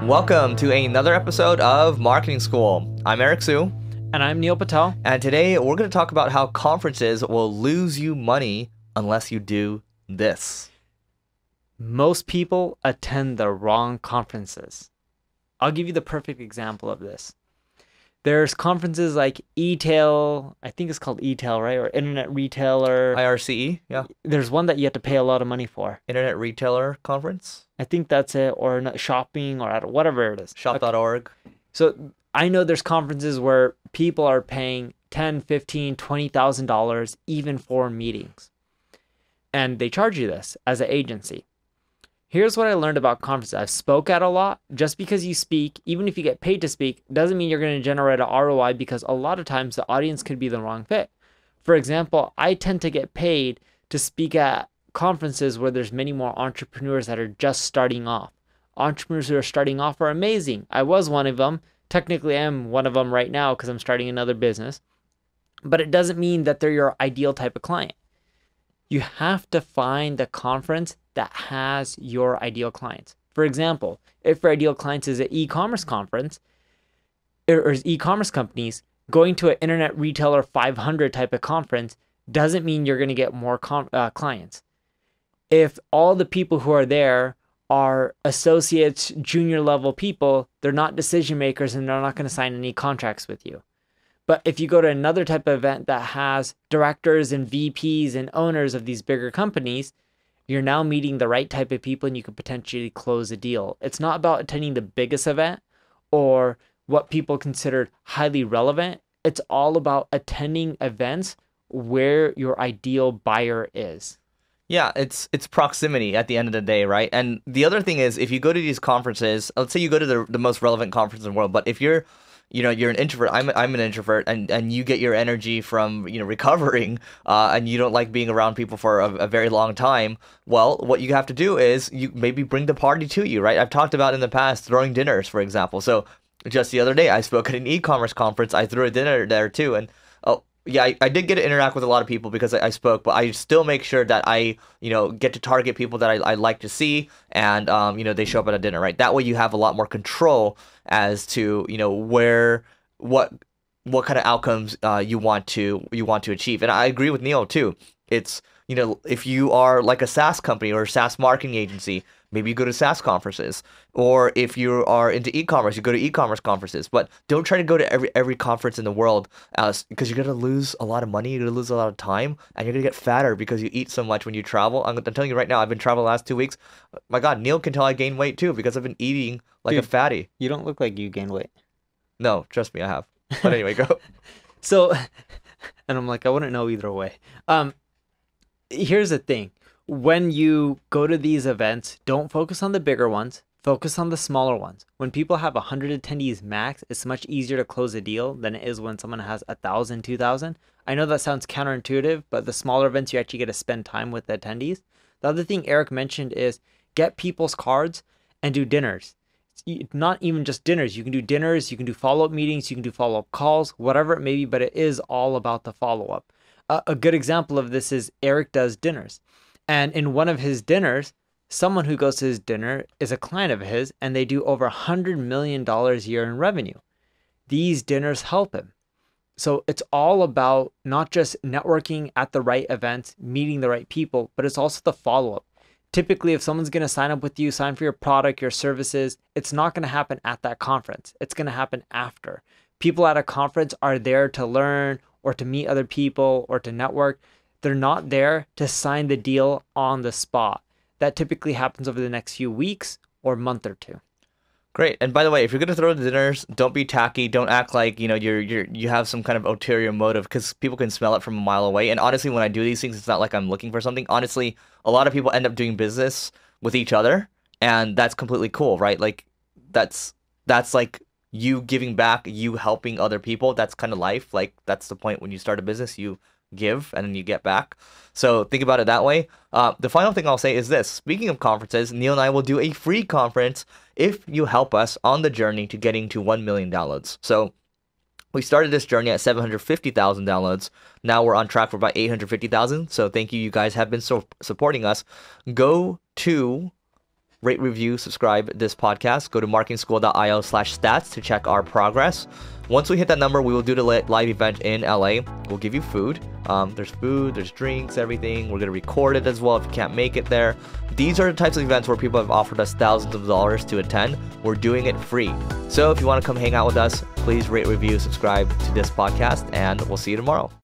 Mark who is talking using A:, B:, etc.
A: Welcome to another episode of Marketing School. I'm Eric Sue.
B: And I'm Neil Patel.
A: And today we're going to talk about how conferences will lose you money unless you do this.
B: Most people attend the wrong conferences. I'll give you the perfect example of this. There's conferences like e-tail, I think it's called e-tail, right? Or Internet Retailer.
A: IRCE, yeah.
B: There's one that you have to pay a lot of money for.
A: Internet Retailer Conference?
B: I think that's it, or shopping, or whatever it is.
A: Shop.org.
B: So I know there's conferences where people are paying $10,000, $15,000, $20,000 even for meetings. And they charge you this as an agency. Here's what I learned about conferences. I've spoke at a lot. Just because you speak, even if you get paid to speak, doesn't mean you're going to generate an ROI, because a lot of times the audience could be the wrong fit. For example, I tend to get paid to speak at conferences where there's many more entrepreneurs that are just starting off. Entrepreneurs who are starting off are amazing. I was one of them. Technically, I am one of them right now because I'm starting another business. But it doesn't mean that they're your ideal type of client. You have to find the conference that has your ideal clients. For example, if your ideal clients is an e-commerce conference or e-commerce companies, going to an Internet Retailer 500 type of conference doesn't mean you're going to get more clients. If all the people who are there are associates, junior level people, they're not decision makers and they're not going to sign any contracts with you. But if you go to another type of event that has directors and VPs and owners of these bigger companies, you're now meeting the right type of people and you could potentially close a deal. It's not about attending the biggest event or what people consider highly relevant. It's all about attending events where your ideal buyer is.
A: Yeah, it's proximity at the end of the day, right? And the other thing is, if you go to these conferences, let's say you go to the most relevant conference in the world, but if you're an introvert. I'm an introvert, and you get your energy from recovering, and you don't like being around people for a very long time. Well, what you have to do is you maybe bring the party to you, right? I've talked about in the past throwing dinners, for example. So just the other day, I spoke at an e-commerce conference. I threw a dinner there too, and yeah, I did get to interact with a lot of people because I spoke, but I still make sure that I, get to target people that I like to see, and, they show up at a dinner, right? That way you have a lot more control as to, what kind of outcomes you want to achieve. And I agree with Neil too. It's, if you are like a SaaS company or a SaaS marketing agency, maybe you go to SaaS conferences, or if you are into e-commerce, you go to e-commerce conferences. But don't try to go to every conference in the world, because you're gonna lose a lot of money, you're gonna lose a lot of time, and you're gonna get fatter because you eat so much when you travel. I'm telling you right now, I've been traveling the last 2 weeks. My God, Neil can tell I gained weight too because I've been eating like a fatty.
B: You don't look like you gained weight.
A: No, trust me, I have. But anyway, go.
B: So, and I'm like, I wouldn't know either way. Here's the thing. When you go to these events, don't focus on the bigger ones. Focus on the smaller ones. When people have 100 attendees max, it's much easier to close a deal than it is when someone has 1,000, 2,000. I know that sounds counterintuitive, but the smaller events, you actually get to spend time with the attendees. The other thing Eric mentioned is get people's cards and do dinners. Not even just dinners. You can do dinners, you can do follow-up meetings, you can do follow-up calls, whatever it may be, but it is all about the follow-up. A good example of this is Eric does dinners. And in one of his dinners, someone who goes to his dinner is a client of his, and they do over $100 million a year in revenue. These dinners help him. So it's all about not just networking at the right events, meeting the right people, but it's also the follow-up. Typically, if someone's going to sign up with you, sign for your product, your services, it's not going to happen at that conference. It's going to happen after. People at a conference are there to learn or to meet other people or to network. They're not there to sign the deal on the spot. That typically happens over the next few weeks or month or two.
A: Great. And by the way, if you're going to throw the dinners, don't be tacky. Don't act like, you have some kind of ulterior motive, because people can smell it from a mile away. And honestly, when I do these things, it's not like I'm looking for something. Honestly, a lot of people end up doing business with each other, and that's completely cool, right? Like that's like you giving back, you helping other people. That's kind of life. Like that's the point when you start a business, you give and then you get back. So think about it that way. The final thing I'll say is this. Speaking of conferences, Neil and I will do a free conference if you help us on the journey to getting to 1 million downloads. So we started this journey at 750,000 downloads. Now we're on track for about 850,000. So thank you. You guys have been supporting us. Go to rate, review, subscribe this podcast. Go to marketingschool.io/stats to check our progress. Once we hit that number, we will do the live event in LA. We'll give you food. There's food, there's drinks, everything. We're going to record it as well if you can't make it there. These are the types of events where people have offered us thousands of dollars to attend. We're doing it free. So if you want to come hang out with us, please rate, review, subscribe to this podcast, and we'll see you tomorrow.